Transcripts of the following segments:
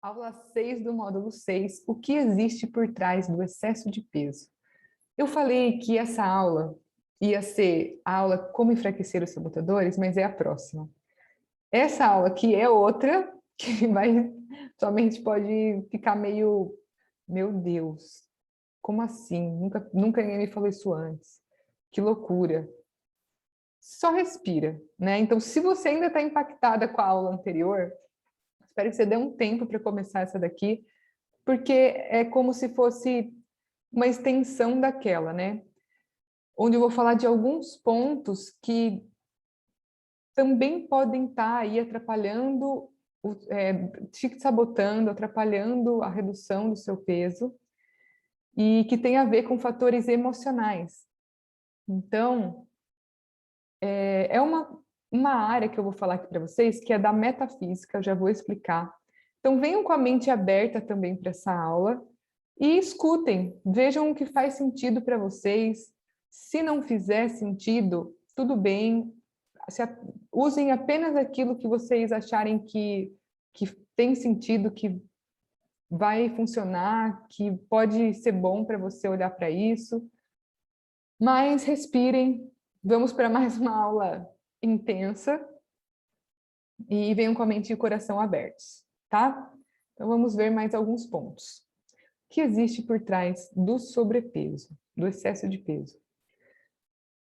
Aula 6 do módulo 6, o que existe por trás do excesso de peso? Eu falei que essa aula ia ser a aula como enfraquecer os sabotadores, mas é a próxima. Essa aula aqui é outra, que vai, sua mente pode ficar meio, meu Deus, como assim? Nunca ninguém me falou isso antes. Que loucura. Só respira, né? Então, se você ainda está impactada com a aula anterior, espero que você dê um tempo para começar essa daqui, porque é como se fosse uma extensão daquela, né? Onde eu vou falar de alguns pontos que também podem estar aí atrapalhando, te sabotando, atrapalhando a redução do seu peso e que tem a ver com fatores emocionais. Então, é uma área que eu vou falar aqui para vocês que é da metafísica, eu já vou explicar. Então, venham com a mente aberta também para essa aula e escutem, vejam o que faz sentido para vocês. Se não fizer sentido, tudo bem, usem apenas aquilo que vocês acharem que tem sentido, que vai funcionar, que pode ser bom para você olhar para isso. Mas respirem, vamos para mais uma aula intensa e venham com a mente e o coração abertos, tá? Então vamos ver mais alguns pontos. O que existe por trás do sobrepeso, do excesso de peso?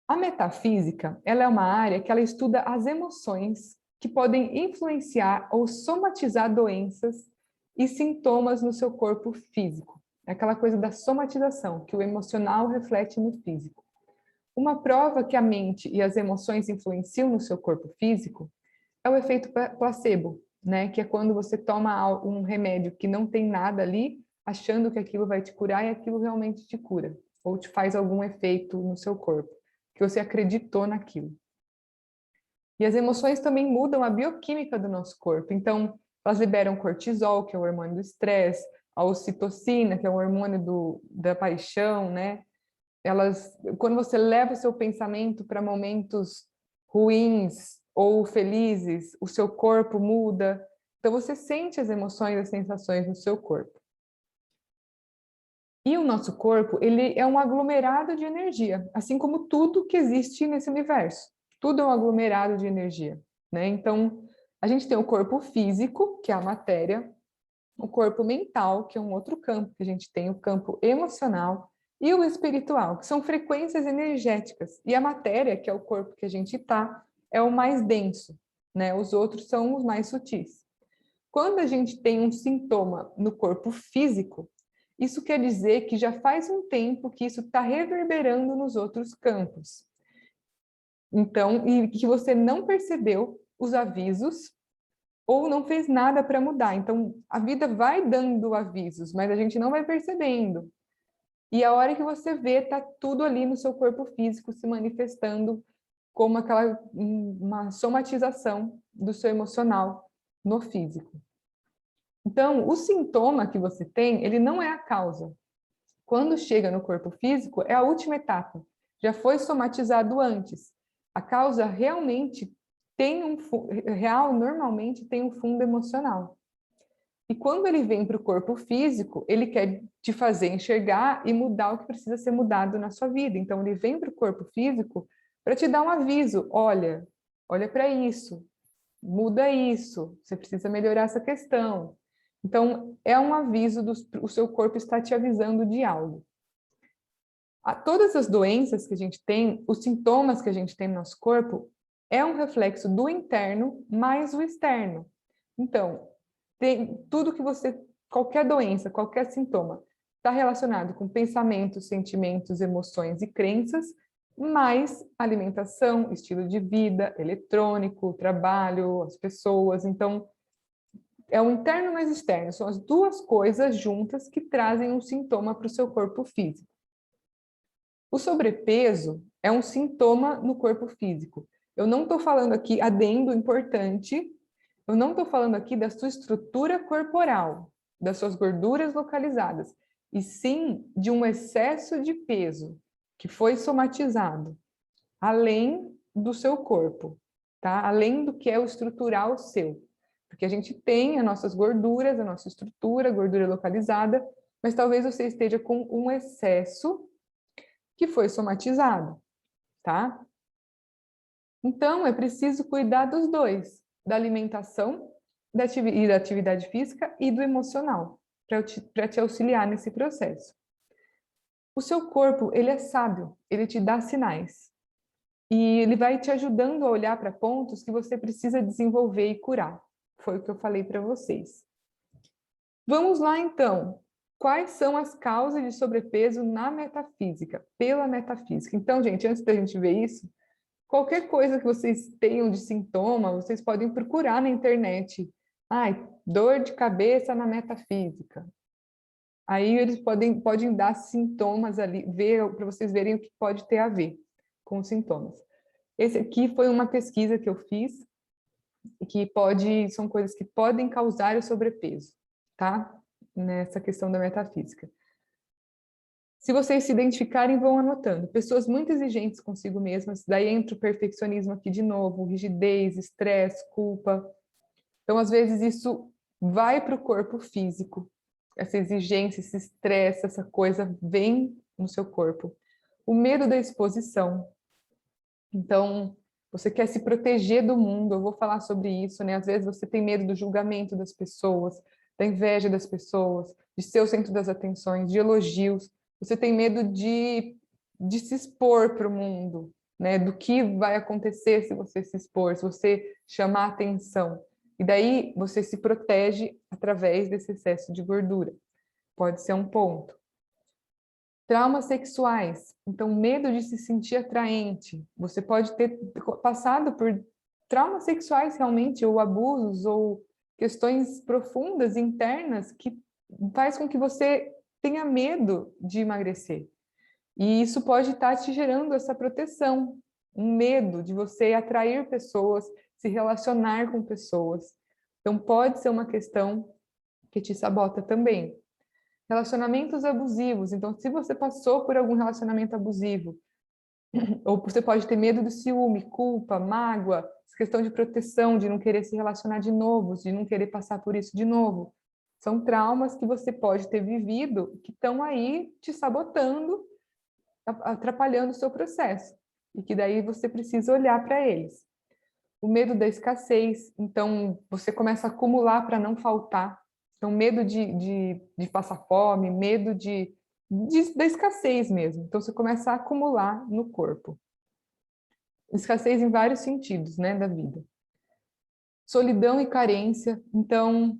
A metafísica, ela é uma área que ela estuda as emoções que podem influenciar ou somatizar doenças e sintomas no seu corpo físico. É aquela coisa da somatização, que o emocional reflete no físico. Uma prova que a mente e as emoções influenciam no seu corpo físico é o efeito placebo, né? Que é quando você toma um remédio que não tem nada ali, achando que aquilo vai te curar e aquilo realmente te cura, ou te faz algum efeito no seu corpo, que você acreditou naquilo. E as emoções também mudam a bioquímica do nosso corpo. Então, elas liberam cortisol, que é o hormônio do estresse, a ocitocina, que é o hormônio da paixão, né? Quando você leva o seu pensamento para momentos ruins ou felizes, o seu corpo muda. Então, você sente as emoções e as sensações no seu corpo. E o nosso corpo, ele é um aglomerado de energia, assim como tudo que existe nesse universo. Tudo é um aglomerado de energia, né? Então, a gente tem o corpo físico, que é a matéria, o corpo mental, que é um outro campo, que a gente tem o campo emocional, e o espiritual, que são frequências energéticas. E a matéria, que é o corpo que a gente está, é o mais denso, né? Os outros são os mais sutis. Quando a gente tem um sintoma no corpo físico, isso quer dizer que já faz um tempo que isso está reverberando nos outros campos. Então, e que você não percebeu os avisos ou não fez nada para mudar. Então, a vida vai dando avisos, mas a gente não vai percebendo. E a hora que você vê, está tudo ali no seu corpo físico se manifestando como uma somatização do seu emocional no físico. Então, o sintoma que você tem, ele não é a causa. Quando chega no corpo físico, é a última etapa. Já foi somatizado antes. A causa realmente normalmente tem um fundo emocional. E quando ele vem para o corpo físico, ele quer te fazer enxergar e mudar o que precisa ser mudado na sua vida. Então, ele vem para o corpo físico para te dar um aviso. Olha para isso, muda isso, você precisa melhorar essa questão. Então, é um aviso, o seu corpo está te avisando de algo. Todas as doenças que a gente tem, os sintomas que a gente tem no nosso corpo, é um reflexo do interno mais o externo. Então, tudo que qualquer doença, qualquer sintoma, está relacionado com pensamentos, sentimentos, emoções e crenças, mais alimentação, estilo de vida, eletrônico, trabalho, as pessoas. Então, é o interno mais externo, são as duas coisas juntas que trazem um sintoma para o seu corpo físico. O sobrepeso é um sintoma no corpo físico. Eu não estou falando aqui, adendo importante, eu não estou falando aqui da sua estrutura corporal, das suas gorduras localizadas, e sim de um excesso de peso que foi somatizado, além do seu corpo, tá? Além do que é o estrutural seu. porque a gente tem as nossas gorduras, a nossa estrutura, gordura localizada, mas talvez você esteja com um excesso que foi somatizado, tá? Então, é preciso cuidar dos dois, da alimentação e da atividade física e do emocional, para te auxiliar nesse processo. O seu corpo, ele é sábio, ele te dá sinais. E ele vai te ajudando a olhar para pontos que você precisa desenvolver e curar. Foi o que eu falei para vocês. Vamos lá, então. Quais são as causas de sobrepeso na metafísica, pela metafísica? Então, gente, antes da gente ver isso, qualquer coisa que vocês tenham de sintoma, vocês podem procurar na internet. Ai, dor de cabeça na metafísica. Aí eles podem dar sintomas ali, ver para vocês verem o que pode ter a ver com os sintomas. Esse aqui foi uma pesquisa que eu fiz, são coisas que podem causar o sobrepeso, tá? Nessa questão da metafísica. Se vocês se identificarem, vão anotando. Pessoas muito exigentes consigo mesmas, daí entra o perfeccionismo aqui de novo, rigidez, estresse, culpa. Então, às vezes, isso vai para o corpo físico. Essa exigência, esse estresse, essa coisa vem no seu corpo. O medo da exposição. Então, você quer se proteger do mundo, eu vou falar sobre isso, né? Às vezes você tem medo do julgamento das pessoas, da inveja das pessoas, de ser o centro das atenções, de elogios. Você tem medo de se expor para o mundo, né? Do que vai acontecer se você se expor, se você chamar atenção. E daí você se protege através desse excesso de gordura. Pode ser um ponto. Traumas sexuais, então medo de se sentir atraente. Você pode ter passado por traumas sexuais realmente, ou abusos, ou questões profundas, internas, que faz com que você tenha medo de emagrecer. E isso pode estar te gerando essa proteção, um medo de você atrair pessoas, se relacionar com pessoas. Então pode ser uma questão que te sabota também. Relacionamentos abusivos. Então, se você passou por algum relacionamento abusivo, ou você pode ter medo do ciúme, culpa, mágoa, questão de proteção, de não querer se relacionar de novo, de não querer passar por isso de novo. São traumas que você pode ter vivido que estão aí te sabotando, atrapalhando o seu processo. E que daí você precisa olhar para eles. O medo da escassez. Então, você começa a acumular para não faltar. Então, medo de passar fome, medo da escassez mesmo. Então, você começa a acumular no corpo. Escassez em vários sentidos, né, da vida. Solidão e carência. Então,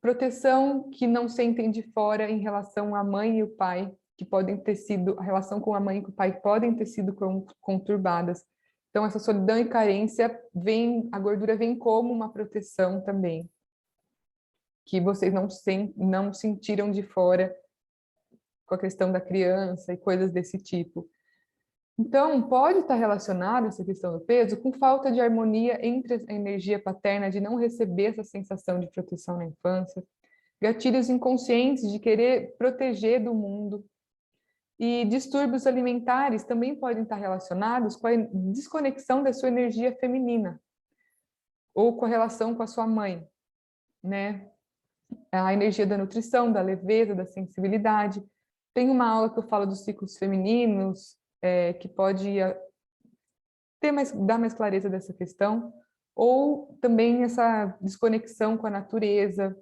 proteção que não sentem de fora em relação à mãe e o pai, que podem ter sido, a relação com a mãe e com o pai podem ter sido conturbadas. Então, essa solidão e carência a gordura vem como uma proteção também, que vocês não sentiram de fora com a questão da criança e coisas desse tipo. Então, pode estar relacionado essa questão do peso com falta de harmonia entre a energia paterna de não receber essa sensação de proteção na infância, gatilhos inconscientes de querer proteger do mundo, e distúrbios alimentares também podem estar relacionados com a desconexão da sua energia feminina ou com a relação com a sua mãe, né? A energia da nutrição, da leveza, da sensibilidade. Tem uma aula que eu falo dos ciclos femininos, que pode dar mais clareza dessa questão, ou também essa desconexão com a natureza.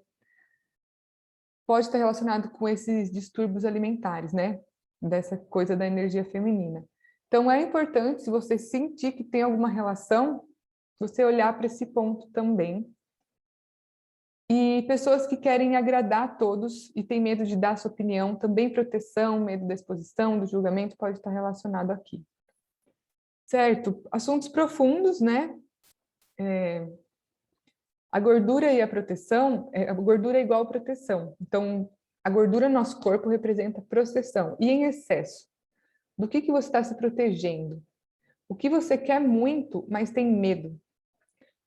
Pode estar relacionado com esses distúrbios alimentares, né? Dessa coisa da energia feminina. Então, é importante, se você sentir que tem alguma relação, você olhar para esse ponto também. E pessoas que querem agradar a todos e têm medo de dar sua opinião, também proteção, medo da exposição, do julgamento, pode estar relacionado aqui. Certo? Assuntos profundos, né? A gordura e a proteção, a gordura é igual a proteção. Então, a gordura no nosso corpo representa proteção. E em excesso? Do que você está se protegendo? O que você quer muito, mas tem medo?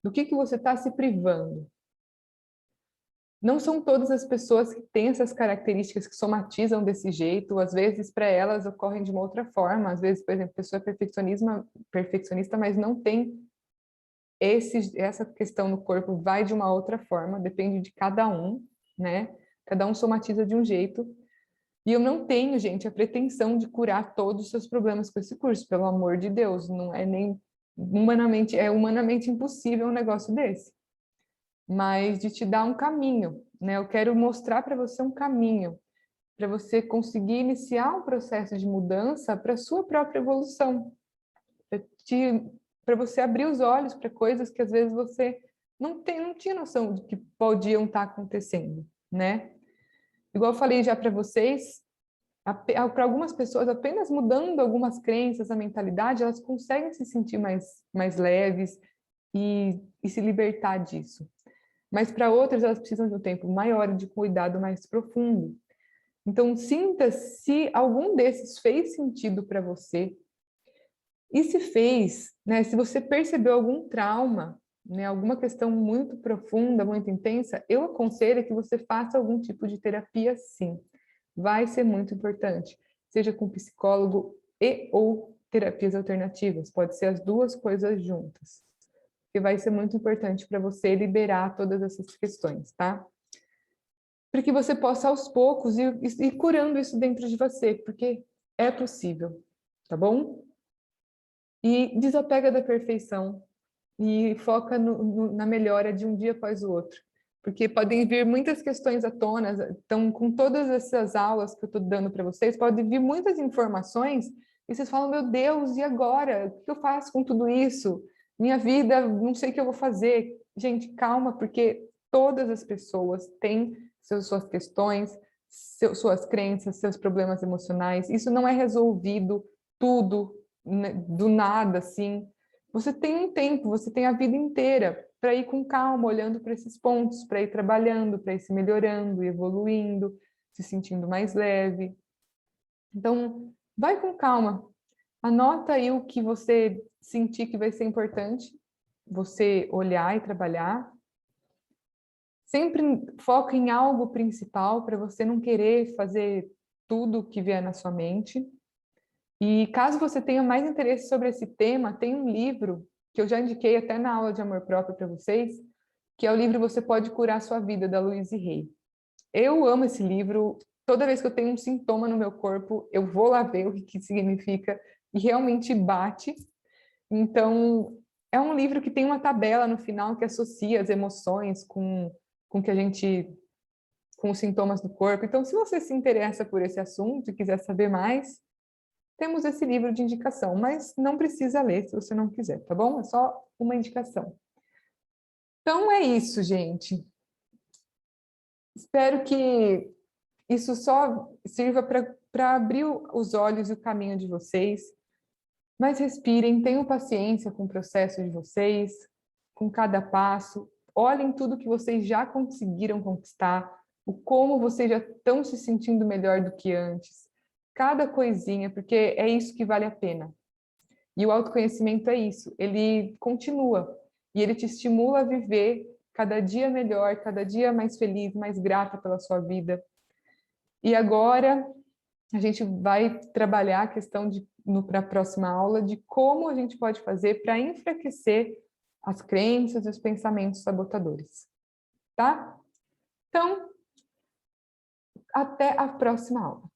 Do que você está se privando? Não são todas as pessoas que têm essas características que somatizam desse jeito. Às vezes, para elas, ocorrem de uma outra forma. Às vezes, por exemplo, a pessoa é perfeccionista, mas não tem essa questão no corpo vai de uma outra forma, depende de cada um, né? Cada um somatiza de um jeito. E eu não tenho, gente, a pretensão de curar todos os seus problemas com esse curso, pelo amor de Deus, não é nem humanamente impossível um negócio desse. Mas de te dar um caminho, né? Eu quero mostrar para você um caminho, para você conseguir iniciar um processo de mudança para a sua própria evolução, para você abrir os olhos para coisas que às vezes você não tinha noção de que podiam estar acontecendo, né? Igual eu falei já para vocês, para algumas pessoas, apenas mudando algumas crenças, a mentalidade, elas conseguem se sentir mais leves e se libertar disso. Mas para outras, elas precisam de um tempo maior, de cuidado mais profundo. Então, sinta se algum desses fez sentido para você. E se fez, né? Se você percebeu algum trauma, né? Alguma questão muito profunda, muito intensa, eu aconselho que você faça algum tipo de terapia, sim. Vai ser muito importante, seja com psicólogo e ou terapias alternativas. Pode ser as duas coisas juntas. Que vai ser muito importante para você liberar todas essas questões, tá? Para que você possa aos poucos ir curando isso dentro de você, porque é possível, tá bom? E desapega da perfeição e foca na melhora de um dia após o outro. Porque podem vir muitas questões à tona, então, com todas essas aulas que eu estou dando para vocês, podem vir muitas informações e vocês falam, meu Deus, e agora? O que eu faço com tudo isso? Minha vida, não sei o que eu vou fazer. Gente, calma, porque todas as pessoas têm suas questões, suas crenças, seus problemas emocionais. Isso não é resolvido tudo, né, do nada, assim. Você tem um tempo, você tem a vida inteira para ir com calma, olhando para esses pontos, para ir trabalhando, para ir se melhorando, evoluindo, se sentindo mais leve. Então, vai com calma. Anota aí o que você sentir que vai ser importante, você olhar e trabalhar. Sempre foca em algo principal para você não querer fazer tudo que vier na sua mente. E caso você tenha mais interesse sobre esse tema, tem um livro que eu já indiquei até na aula de amor próprio para vocês, que é o livro Você Pode Curar a Sua Vida, da Louise Hay. Eu amo esse livro. Toda vez que eu tenho um sintoma no meu corpo, eu vou lá ver o que significa e realmente bate. Então, é um livro que tem uma tabela no final que associa as emoções com que a gente com os sintomas do corpo. Então, se você se interessa por esse assunto e quiser saber mais, temos esse livro de indicação, mas não precisa ler se você não quiser, tá bom? É só uma indicação. Então é isso, gente. Espero que isso só sirva para abrir os olhos e o caminho de vocês. Mas respirem, tenham paciência com o processo de vocês, com cada passo. Olhem tudo que vocês já conseguiram conquistar, o como vocês já estão se sentindo melhor do que antes. Cada coisinha, porque é isso que vale a pena. E o autoconhecimento é isso, ele continua e ele te estimula a viver cada dia melhor, cada dia mais feliz, mais grata pela sua vida. E agora a gente vai trabalhar a questão para a próxima aula de como a gente pode fazer para enfraquecer as crenças e os pensamentos sabotadores, tá? Então, até a próxima aula.